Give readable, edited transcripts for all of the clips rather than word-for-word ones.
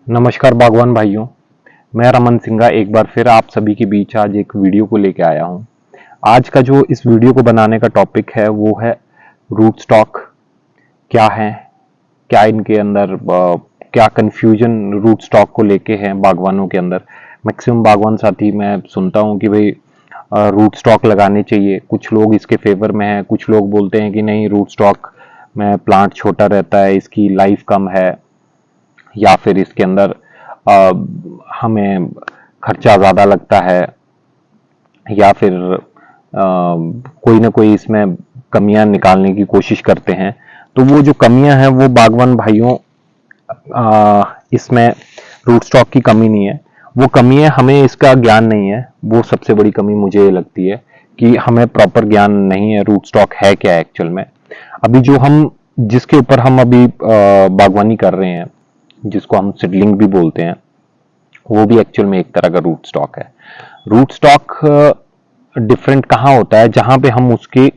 नमस्कार बागवान भाइयों। मैं रमन सिंघा एक बार फिर आप सभी के बीच आज एक वीडियो को लेके आया हूं। आज का जो इस वीडियो को बनाने का टॉपिक है वो है रूट स्टॉक क्या है, क्या इनके अंदर क्या कंफ्यूजन रूट स्टॉक को लेके है बागवानों के अंदर। मैक्सिमम बागवान साथी मैं सुनता हूं कि भाई रूट स्टॉक लगाने चाहिए। कुछ लोग इसके फेवर में हैं, कुछ लोग बोलते हैं कि नहीं, रूट स्टॉक में प्लांट छोटा रहता है, इसकी लाइफ कम है, या फिर इसके अंदर अ, हमें खर्चा ज़्यादा लगता है, या फिर कोई ना कोई इसमें कमियां निकालने की कोशिश करते हैं। तो वो जो कमियां हैं वो बागवान भाइयों, इसमें रूट स्टॉक की कमी नहीं है, वो कमी है हमें इसका ज्ञान नहीं है। वो सबसे बड़ी कमी मुझे ये लगती है कि हमें प्रॉपर ज्ञान नहीं है रूट स्टॉक है क्या एक्चुअल में। अभी जो हम जिसके ऊपर हम अभी बागवानी कर रहे हैं, जिसको हम सीडलिंग भी बोलते हैं, वो भी एक्चुअल में एक तरह का रूट स्टॉक है। रूट स्टॉक डिफरेंट कहाँ होता है, जहां पे हम उसकी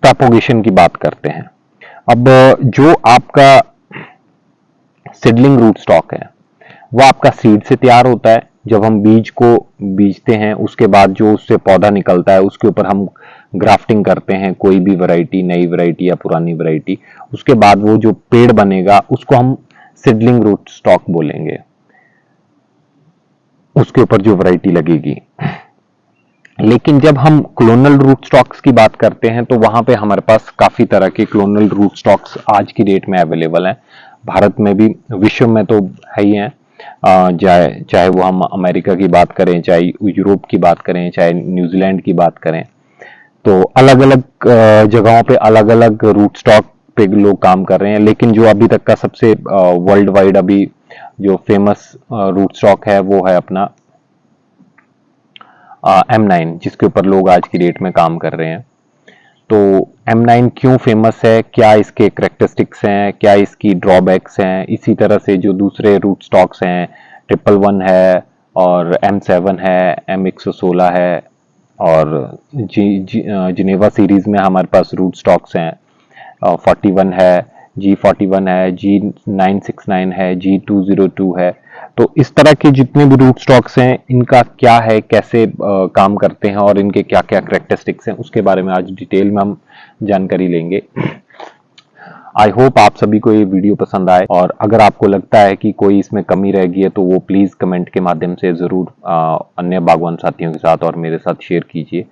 प्रोपोगेशन की बात करते हैं। अब जो आपका सीडलिंग रूट स्टॉक है वो आपका सीड से तैयार होता है। जब हम बीज को बीजते हैं उसके बाद जो उससे पौधा निकलता है उसके ऊपर हम ग्राफ्टिंग करते हैं, कोई भी वैरायटी, नई वैरायटी या पुरानी वैरायटी। उसके बाद वो जो पेड़ बनेगा उसको हम सीडलिंग रूट स्टॉक बोलेंगे, उसके ऊपर जो वैरायटी लगेगी। लेकिन जब हम क्लोनल रूट स्टॉक्स की बात करते हैं तो वहां पे हमारे पास काफी तरह के क्लोनल रूट स्टॉक्स आज की डेट में अवेलेबल हैं। भारत में भी, विश्व में तो है ही हैं। चाहे चाहे वो हम अमेरिका की बात करें, चाहे यूरोप की बात करें, चाहे न्यूजीलैंड की बात करें, तो अलग अलग जगहों पे अलग अलग रूट स्टॉक पे लोग काम कर रहे हैं। लेकिन जो अभी तक का सबसे वर्ल्ड वाइड अभी जो फेमस रूट स्टॉक है वो है अपना M9, जिसके ऊपर लोग आज की डेट में काम कर रहे हैं। तो M9 क्यों फेमस है, क्या इसके करेक्टरिस्टिक्स हैं, क्या इसकी ड्रॉबैक्स हैं, इसी तरह से जो दूसरे रूट स्टॉक्स हैं, 111 है और M7 है, M116 है, और जिनेवा सीरीज में हमारे पास रूट स्टॉक्स हैं, 41 है, G41 है, G969 है, G202 है। तो इस तरह के जितने भी रूट स्टॉक्स हैं इनका क्या है, कैसे काम करते हैं और इनके क्या क्या करेक्टरिस्टिक्स हैं, उसके बारे में आज डिटेल में हम जानकारी लेंगे। आई होप आप सभी को ये वीडियो पसंद आए, और अगर आपको लगता है कि कोई इसमें कमी रह गई है तो वो प्लीज कमेंट के माध्यम से जरूर अन्य बागवान साथियों के साथ और मेरे साथ शेयर कीजिए।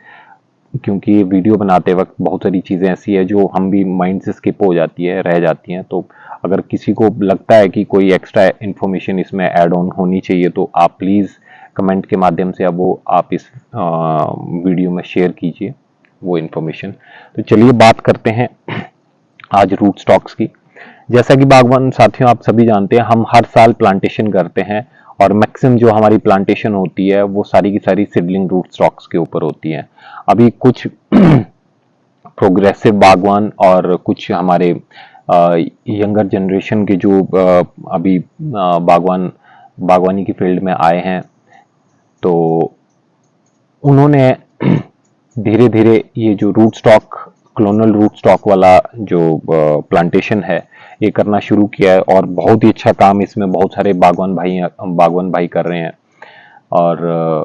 क्योंकि ये वीडियो बनाते वक्त बहुत सारी चीज़ें ऐसी है जो हम भी माइंड से स्किप हो जाती है, रह जाती हैं। तो अगर किसी को लगता है कि कोई एक्स्ट्रा इन्फॉर्मेशन इसमें ऐड ऑन होनी चाहिए तो आप प्लीज़ कमेंट के माध्यम से अब वो आप इस वीडियो में शेयर कीजिए वो इन्फॉर्मेशन। तो चलिए बात करते हैं आज रूट स्टॉक्स की। जैसा कि बागवान साथियों आप सभी जानते हैं, हम हर साल प्लांटेशन करते हैं और मैक्सिमम जो हमारी प्लांटेशन होती है वो सारी की सारी सीडलिंग रूट स्टॉक्स के ऊपर होती है। अभी कुछ प्रोग्रेसिव बागवान और कुछ हमारे यंगर जनरेशन के जो अभी बागवानी की फील्ड में आए हैं, तो उन्होंने धीरे धीरे ये जो root stock, clonal root stock वाला जो प्लांटेशन है ये करना शुरू किया है, और बहुत ही अच्छा काम इसमें बहुत सारे बागवान भाई कर रहे हैं। और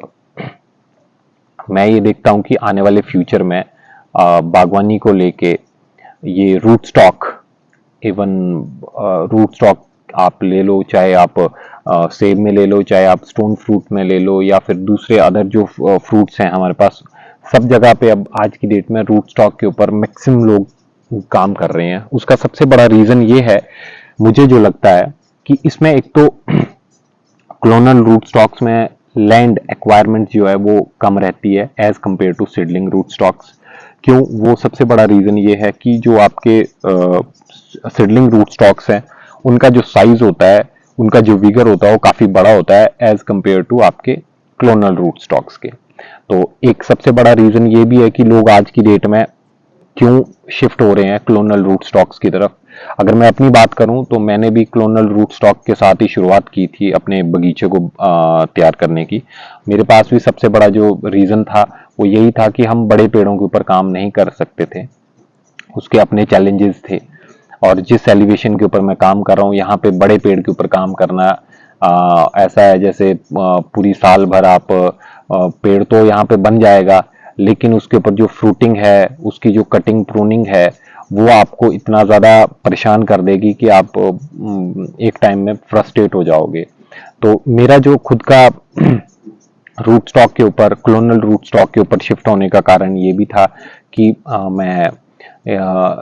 मैं ये देखता हूँ कि आने वाले फ्यूचर में बागवानी को लेके ये root stock, even root stock आप ले लो, चाहे आप सेब में ले लो, चाहे आप स्टोन फ्रूट में ले लो, या फिर दूसरे अदर जो फ्रूट्स हैं हमारे पास, सब जगह पे अब आज की डेट में रूट स्टॉक के ऊपर मैक्सिमम लोग काम कर रहे हैं। उसका सबसे बड़ा रीजन ये है, मुझे जो लगता है, कि इसमें एक तो क्लोनल रूट स्टॉक्स में लैंड एक्वायरमेंट जो है वो कम रहती है as compare to seedling root stocks. क्यों? वो सबसे बड़ा रीजन ये है कि जो आपके सीडलिंग रूट स्टॉक्स हैं उनका जो साइज होता है, उनका जो विगर होता है वो काफी बड़ा होता है एज कंपेयर टू आपके क्लोनल रूट स्टॉक्स के। तो एक सबसे बड़ा रीजन ये भी है कि लोग आज की डेट में क्यों शिफ्ट हो रहे हैं क्लोनल रूट स्टॉक्स की तरफ। अगर मैं अपनी बात करूं तो मैंने भी क्लोनल रूट स्टॉक के साथ ही शुरुआत की थी अपने बगीचे को तैयार करने की। मेरे पास भी सबसे बड़ा जो रीजन था वो यही था कि हम बड़े पेड़ों के ऊपर काम नहीं कर सकते थे, उसके अपने चैलेंजेस थे। और जिस एलिवेशन के ऊपर मैं काम कर रहा हूँ यहाँ पे बड़े पेड़ के ऊपर काम करना ऐसा है जैसे पूरी साल भर आप पेड़ तो यहाँ पे बन जाएगा, लेकिन उसके ऊपर जो फ्रूटिंग है, उसकी जो कटिंग प्रूनिंग है, वो आपको इतना ज्यादा परेशान कर देगी कि आप एक टाइम में फ्रस्ट्रेट हो जाओगे। तो मेरा जो खुद का रूट स्टॉक के ऊपर, क्लोनल रूट स्टॉक के ऊपर शिफ्ट होने का कारण ये भी था कि मैं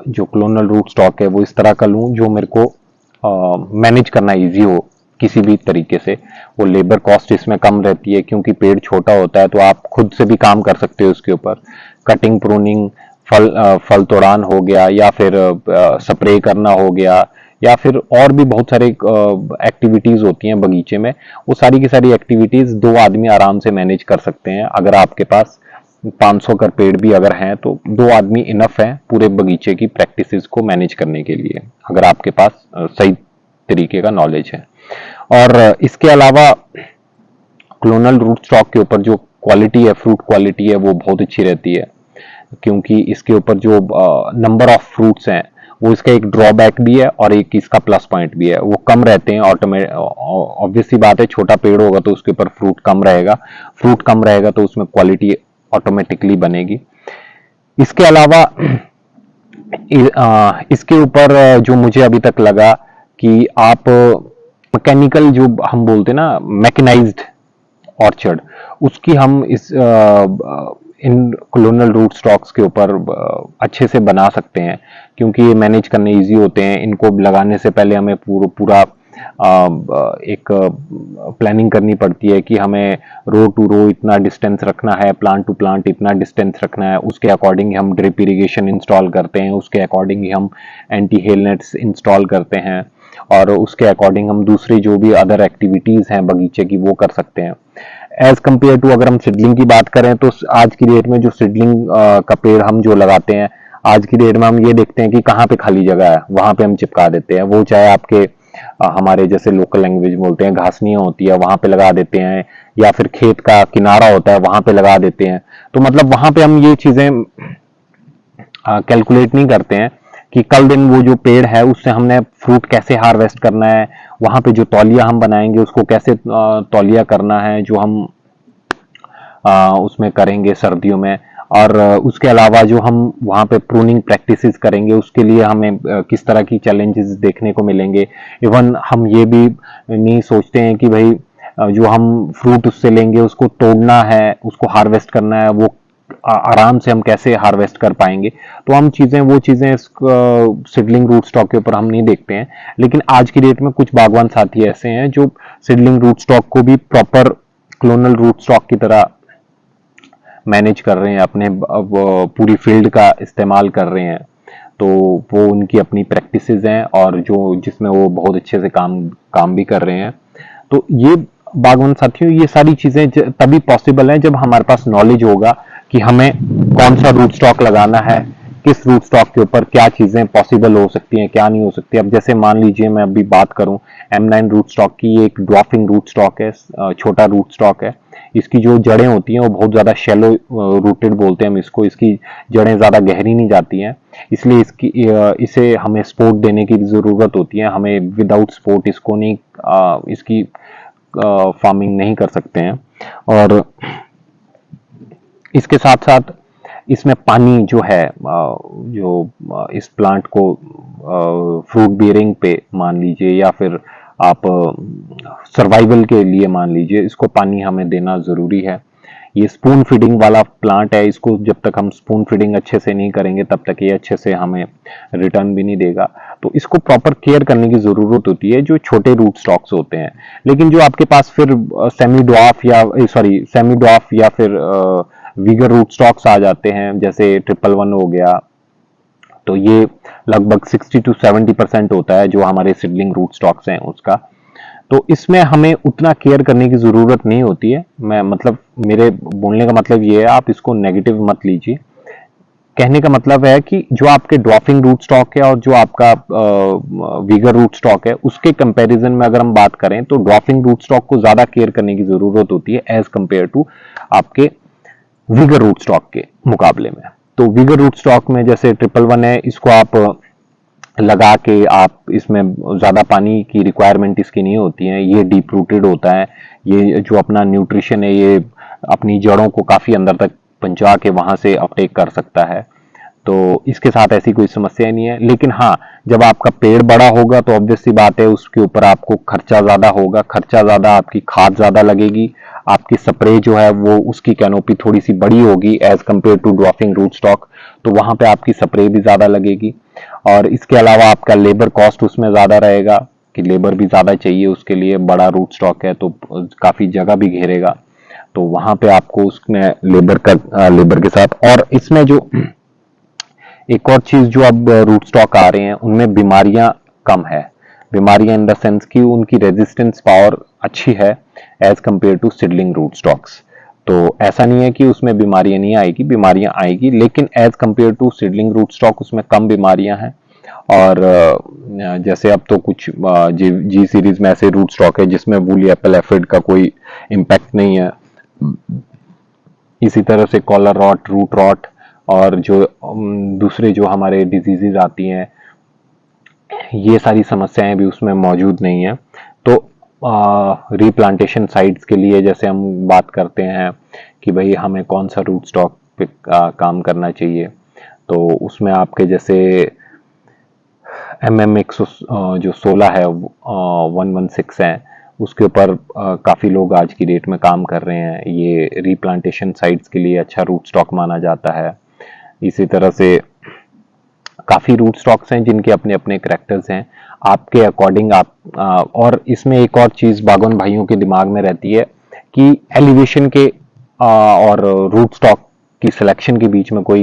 जो क्लोनल रूट स्टॉक है वो इस तरह का लूं जो मेरे को मैनेज करना इजी हो किसी भी तरीके से। वो लेबर कॉस्ट इसमें कम रहती है क्योंकि पेड़ छोटा होता है, तो आप खुद से भी काम कर सकते हो उसके ऊपर। कटिंग प्रूनिंग, फल तोड़ान हो गया, या फिर स्प्रे करना हो गया, या फिर और भी बहुत सारे एक्टिविटीज होती हैं बगीचे में। वो सारी की सारी एक्टिविटीज दो आदमी आराम से मैनेज कर सकते हैं। अगर आपके पास 500 कर पेड़ भी अगर हैं तो दो आदमी इनफ है पूरे बगीचे की प्रैक्टिसेस को मैनेज करने के लिए, अगर आपके पास सही तरीके का नॉलेज है। और इसके अलावा क्लोनल रूट स्टॉक के ऊपर जो क्वालिटी है, फ्रूट क्वालिटी है, वो बहुत अच्छी रहती है, क्योंकि इसके ऊपर जो नंबर ऑफ फ्रूट्स हैं, वो इसका एक ड्रॉबैक भी है और एक इसका प्लस पॉइंट भी है। वो कम रहते हैं, ऑब्वियस सी बात है, छोटा पेड़ होगा तो उसके ऊपर फ्रूट कम रहेगा, फ्रूट कम रहेगा तो उसमें क्वालिटी ऑटोमेटिकली बनेगी। इसके अलावा इसके ऊपर जो मुझे अभी तक लगा कि आप मैकेनिकल, जो हम बोलते हैं ना मैकेनाइज्ड ऑर्चर्ड, उसकी हम इस इन क्लोनल रूट स्टॉक्स के ऊपर अच्छे से बना सकते हैं, क्योंकि ये मैनेज करने इजी होते हैं। इनको लगाने से पहले हमें पूरा एक प्लानिंग करनी पड़ती है कि हमें रो टू रो इतना डिस्टेंस रखना है, प्लांट टू प्लांट इतना डिस्टेंस रखना है, उसके अकॉर्डिंग हम ड्रिप इरिगेशन इंस्टॉल करते हैं, उसके अकॉर्डिंग हम एंटी हेल नेट्स इंस्टॉल करते हैं, और उसके अकॉर्डिंग हम दूसरी जो भी अदर एक्टिविटीज हैं बगीचे की वो कर सकते हैं। एज कंपेयर टू अगर हम सीडलिंग की बात करें तो आज की डेट में जो सीडलिंग का पेड़ हम जो लगाते हैं, आज की डेट में हम ये देखते हैं कि कहाँ पे खाली जगह है वहां पे हम चिपका देते हैं। वो चाहे आपके हमारे जैसे लोकल लैंग्वेज बोलते हैं घासनियां होती है वहां पे लगा देते हैं, या फिर खेत का किनारा होता है वहां पे लगा देते हैं। तो मतलब वहां पे हम ये चीजें कैलकुलेट नहीं करते हैं कि कल दिन वो जो पेड़ है उससे हमने फ्रूट कैसे हार्वेस्ट करना है, वहां पे जो तौलिया हम बनाएंगे उसको कैसे तौलिया करना है, जो हम उसमें करेंगे सर्दियों में। और उसके अलावा जो हम वहाँ पे प्रूनिंग प्रैक्टिसेस करेंगे उसके लिए हमें किस तरह की चैलेंजेस देखने को मिलेंगे। इवन हम ये भी नहीं सोचते हैं कि भाई जो हम फ्रूट उससे लेंगे उसको तोड़ना है, उसको हार्वेस्ट करना है, वो आराम से हम कैसे हार्वेस्ट कर पाएंगे। तो हम वो चीजें सीडलिंग रूट स्टॉक के ऊपर हम नहीं देखते हैं। लेकिन आज की डेट में कुछ बागवान साथी ऐसे हैं जो सीडलिंग रूट स्टॉक को भी प्रॉपर क्लोनल रूट स्टॉक की तरह मैनेज कर रहे हैं, अपने पूरी फील्ड का इस्तेमाल कर रहे हैं। तो वो उनकी अपनी प्रैक्टिसेस हैं और जो जिसमें वो बहुत अच्छे से काम भी कर रहे हैं। तो ये बागवान साथियों, ये सारी चीजें तभी पॉसिबल है जब हमारे पास नॉलेज होगा कि हमें कौन सा रूट स्टॉक लगाना है, किस रूट स्टॉक के ऊपर क्या चीजें पॉसिबल हो सकती हैं, क्या नहीं हो सकती। अब जैसे मान लीजिए मैं अभी बात करूं M9 रूट स्टॉक की, ये एक ड्वार्फिंग रूट स्टॉक है, छोटा रूट स्टॉक है। इसकी जो जड़ें होती हैं वो बहुत ज्यादा शैलो रूटेड बोलते हैं हम इसको, इसकी जड़ें ज्यादा गहरी नहीं जाती हैं, इसलिए इसे हमें सपोर्ट देने की जरूरत होती है। हमें विदाउट सपोर्ट इसको नहीं इसकी फार्मिंग नहीं कर सकते हैं। और इसके साथ साथ इसमें पानी जो है, जो इस प्लांट को फ्रूट बियरिंग पे मान लीजिए, या फिर आप सर्वाइवल के लिए मान लीजिए, इसको पानी हमें देना जरूरी है। ये स्पून फीडिंग वाला प्लांट है, इसको जब तक हम स्पून फीडिंग अच्छे से नहीं करेंगे तब तक ये अच्छे से हमें रिटर्न भी नहीं देगा। तो इसको प्रॉपर केयर करने की जरूरत होती है जो छोटे रूट स्टॉक्स होते हैं। लेकिन जो आपके पास फिर सेमी ड्वार्फ या फिर वीगर रूट स्टॉक्स आ जाते हैं, जैसे 111 हो गया, तो ये लगभग 60 to 70% होता है जो हमारे सीडलिंग रूट स्टॉक्स हैं उसका। तो इसमें हमें उतना केयर करने की जरूरत नहीं होती है। मैं मतलब मेरे बोलने का मतलब ये है, आप इसको नेगेटिव मत लीजिए। कहने का मतलब है कि जो आपके ड्वार्फिंग रूट स्टॉक है और जो आपका वीगर रूट स्टॉक है उसके कंपैरिजन में अगर हम बात करें तो ड्वार्फिंग रूट स्टॉक को ज्यादा केयर करने की जरूरत होती है एज कंपेयर टू आपके वीगर रूट स्टॉक के मुकाबले में। तो वीगर रूट स्टॉक में जैसे 111 है, इसको आप लगा के आप इसमें ज़्यादा पानी की रिक्वायरमेंट इसकी नहीं होती है, ये डीप रूटेड होता है। ये जो अपना न्यूट्रिशन है ये अपनी जड़ों को काफ़ी अंदर तक पहुंचा के वहां से अपटेक कर सकता है। तो इसके साथ ऐसी कोई समस्या नहीं है। लेकिन हाँ, जब आपका पेड़ बड़ा होगा तो ऑब्वियस सी बात है उसके ऊपर आपको खर्चा ज्यादा होगा, खर्चा ज्यादा, आपकी खाद ज्यादा लगेगी, आपकी स्प्रे जो है वो उसकी कैनोपी थोड़ी सी बड़ी होगी as compare to dwarfing root stock, तो वहां पे आपकी स्प्रे भी ज्यादा लगेगी। और इसके अलावा आपका लेबर कॉस्ट उसमें ज्यादा रहेगा कि लेबर भी ज्यादा चाहिए उसके लिए, बड़ा रूट स्टॉक है तो काफी जगह भी घेरेगा, तो वहां पे आपको उसमें लेबर के साथ। और इसमें जो एक और चीज जो अब रूट स्टॉक आ रहे हैं उनमें बीमारियां कम है। बीमारियां इन द सेंस कि उनकी रेजिस्टेंस पावर अच्छी है as compare to seedling root stocks. तो ऐसा नहीं है कि उसमें बीमारियां नहीं आएगी, बीमारियां आएगी, लेकिन as compare to seedling root stock उसमें कम बीमारियां हैं। और जैसे अब तो कुछ जी सीरीज में ऐसे रूट स्टॉक है जिसमें वूली एप्पल एफिड का कोई इम्पैक्ट नहीं है। इसी तरह से कॉलर रॉट, रूट रॉट और जो दूसरे जो हमारे डिजीजेज आती हैं, ये सारी समस्याएं भी उसमें मौजूद नहीं है। तो रिप्लांटेशन साइट्स के लिए जैसे हम बात करते हैं कि भाई हमें कौन सा रूट स्टॉक पे काम करना चाहिए, तो उसमें आपके जैसे MM1 जो 16 है 116 है, उसके ऊपर काफ़ी लोग आज की डेट में काम कर रहे हैं। ये रिप्लांटेशन साइट्स के लिए अच्छा रूट स्टॉक माना जाता है। इसी तरह से काफ़ी रूट स्टॉक्स हैं जिनके अपने अपने करेक्टर्स हैं, आपके अकॉर्डिंग आप और इसमें एक और चीज़ बागवान भाइयों के दिमाग में रहती है कि एलिवेशन के और रूट स्टॉक की सिलेक्शन के बीच में कोई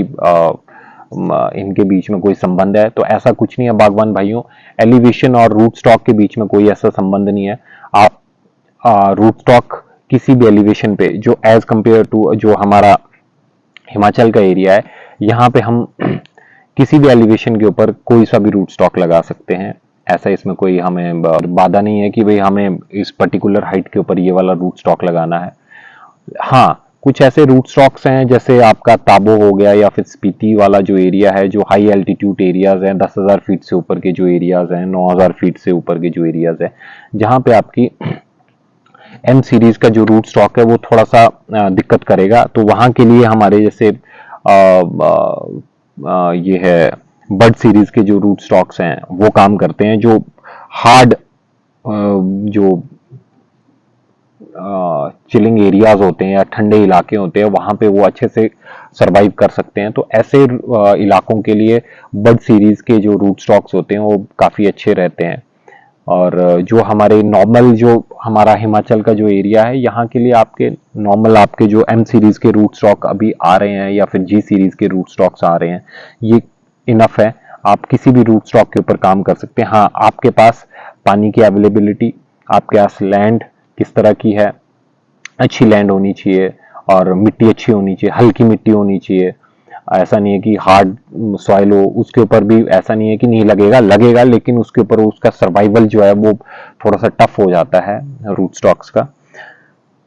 इनके बीच में कोई संबंध है, तो ऐसा कुछ नहीं है बागवान भाइयों। एलिवेशन और रूट स्टॉक के बीच में कोई ऐसा संबंध नहीं है। आप रूट स्टॉक किसी भी एलिवेशन पे जो एज कंपेयर टू जो हमारा हिमाचल का एरिया है, यहाँ पे हम किसी भी एलिवेशन के ऊपर कोई सा भी रूट स्टॉक लगा सकते हैं। ऐसा इसमें कोई हमें बाधा नहीं है कि भाई हमें इस पर्टिकुलर हाइट के ऊपर ये वाला रूट स्टॉक लगाना है। हाँ, कुछ ऐसे रूट स्टॉक्स हैं जैसे आपका ताबो हो गया या फिर स्पीति वाला जो एरिया है, जो हाई एल्टीट्यूड एरियाज हैं, 10,000 फीट से ऊपर के जो एरियाज हैं, 9,000 फीट से ऊपर के जो एरियाज हैं, जहां पे आपकी एम सीरीज का जो रूट स्टॉक है वो थोड़ा सा दिक्कत करेगा। तो वहां के लिए हमारे जैसे ये है बर्ड सीरीज के जो रूट स्टॉक्स हैं वो काम करते हैं, जो हार्ड जो चिलिंग एरियाज होते हैं या ठंडे इलाके होते हैं वहां पे वो अच्छे से सरवाइव कर सकते हैं। तो ऐसे इलाकों के लिए बर्ड सीरीज के जो रूट स्टॉक्स होते हैं वो काफी अच्छे रहते हैं। और जो हमारे नॉर्मल जो हमारा हिमाचल का जो एरिया है, यहाँ के लिए आपके नॉर्मल आपके जो एम सीरीज के रूट स्टॉक अभी आ रहे हैं या फिर जी सीरीज के रूट स्टॉक्स आ रहे हैं, ये इनफ है। आप किसी भी रूट स्टॉक के ऊपर काम कर सकते हैं। हाँ, आपके पास पानी की अवेलेबिलिटी, आपके पास लैंड किस तरह की है, अच्छी लैंड होनी चाहिए और मिट्टी अच्छी होनी चाहिए, हल्की मिट्टी होनी चाहिए। ऐसा नहीं है कि हार्ड सॉइल हो, उसके ऊपर भी ऐसा नहीं है कि नहीं लगेगा, लगेगा, लेकिन उसके ऊपर उसका सर्वाइवल जो है वो थोड़ा सा टफ हो जाता है रूट स्टॉक्स का।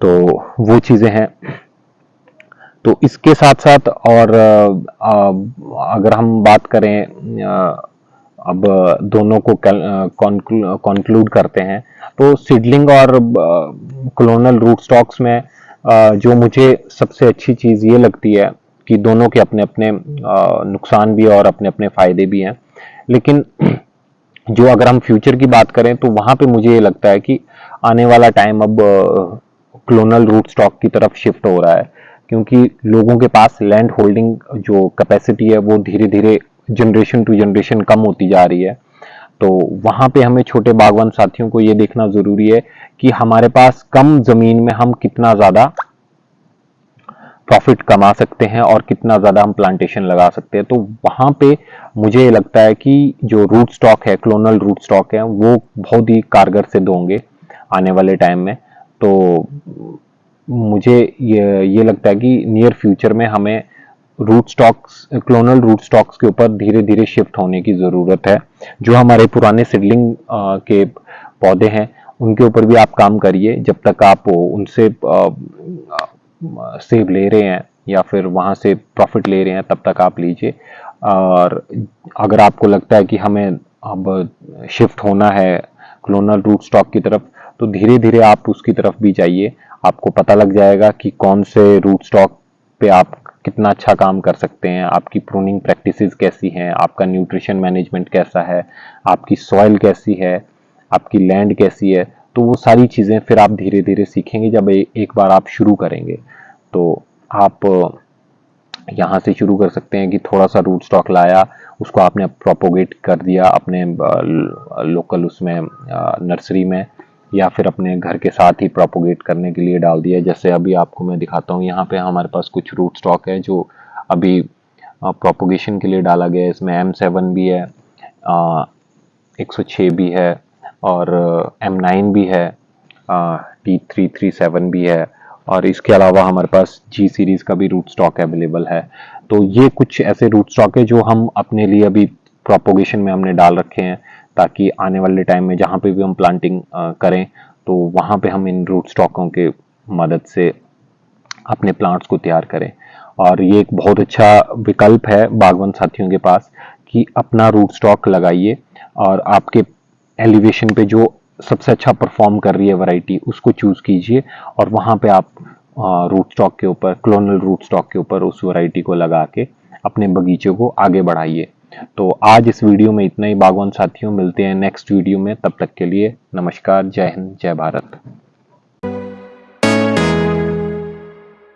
तो वो चीजें हैं। तो इसके साथ साथ और अगर हम बात करें अब दोनों को कॉन्क्लूड करते हैं, तो सीडलिंग और क्लोनल रूट स्टॉक्स में जो मुझे सबसे अच्छी चीज ये लगती है कि दोनों के अपने अपने नुकसान भी और अपने अपने फायदे भी हैं। लेकिन जो अगर हम फ्यूचर की बात करें तो वहां पे मुझे ये लगता है कि आने वाला टाइम अब क्लोनल रूट स्टॉक की तरफ शिफ्ट हो रहा है, क्योंकि लोगों के पास लैंड होल्डिंग जो कैपेसिटी है वो धीरे धीरे जनरेशन टू जनरेशन कम होती जा रही है। तो वहां पे हमें छोटे बागवान साथियों को ये देखना जरूरी है कि हमारे पास कम जमीन में हम कितना ज्यादा प्रॉफिट कमा सकते हैं और कितना ज्यादा हम प्लांटेशन लगा सकते हैं। तो वहां पे मुझे लगता है कि जो रूट स्टॉक है, क्लोनल रूट स्टॉक है, वो बहुत ही कारगर सिद्ध होंगे आने वाले टाइम में। तो मुझे ये लगता है कि नियर फ्यूचर में हमें root stocks, clonal root stocks के ऊपर धीरे धीरे शिफ्ट होने की जरूरत है। जो हमारे पुराने सीडलिंग के पौधे हैं उनके ऊपर भी आप काम करिए, जब तक आप उनसे सेव ले रहे हैं या फिर वहां से प्रॉफिट ले रहे हैं तब तक आप लीजिए। और अगर आपको लगता है कि हमें अब शिफ्ट होना है क्लोनल रूट स्टॉक की तरफ, तो धीरे धीरे आप उसकी तरफ भी जाइए। आपको पता लग जाएगा कि कौन से रूट स्टॉक पे आप कितना अच्छा काम कर सकते हैं, आपकी प्रूनिंग प्रैक्टिसेस कैसी हैं, आपका न्यूट्रिशन मैनेजमेंट कैसा है, आपकी सॉइल कैसी है, आपकी लैंड कैसी है। तो वो सारी चीज़ें फिर आप धीरे धीरे सीखेंगे जब एक बार आप शुरू करेंगे। तो आप यहाँ से शुरू कर सकते हैं कि थोड़ा सा रूट स्टॉक लाया, उसको आपने प्रोपोगेट कर दिया अपने लोकल उसमें नर्सरी में, या फिर अपने घर के साथ ही प्रोपोगेट करने के लिए डाल दिया। जैसे अभी आपको मैं दिखाता हूँ, यहाँ पे हमारे पास कुछ रूट स्टॉक है जो अभी प्रोपोगेशन के लिए डाला गया है। इसमें M7 भी है, 106 भी है, और M9 भी है, T337 भी है, और इसके अलावा हमारे पास G सीरीज का भी रूट स्टॉक अवेलेबल है। तो ये कुछ ऐसे रूट स्टॉक है जो हम अपने लिए अभी प्रोपोगेशन में हमने डाल रखे हैं, ताकि आने वाले टाइम में जहाँ पे भी हम प्लांटिंग करें तो वहाँ पे हम इन रूट स्टॉकों के मदद से अपने प्लांट्स को तैयार करें। और ये एक बहुत अच्छा विकल्प है बागवान साथियों के पास कि अपना रूट स्टॉक लगाइए, और आपके एलिवेशन पे जो सबसे अच्छा परफॉर्म कर रही है वैरायटी उसको चूज कीजिए, और वहां पे आप रूट स्टॉक के ऊपर, क्लोनल रूट स्टॉक के ऊपर उस वैरायटी को लगा के अपने बगीचे को आगे बढ़ाइए। तो आज इस वीडियो में इतना ही बागवान साथियों, मिलते हैं नेक्स्ट वीडियो में। तब तक के लिए नमस्कार, जय हिंद, जय भारत।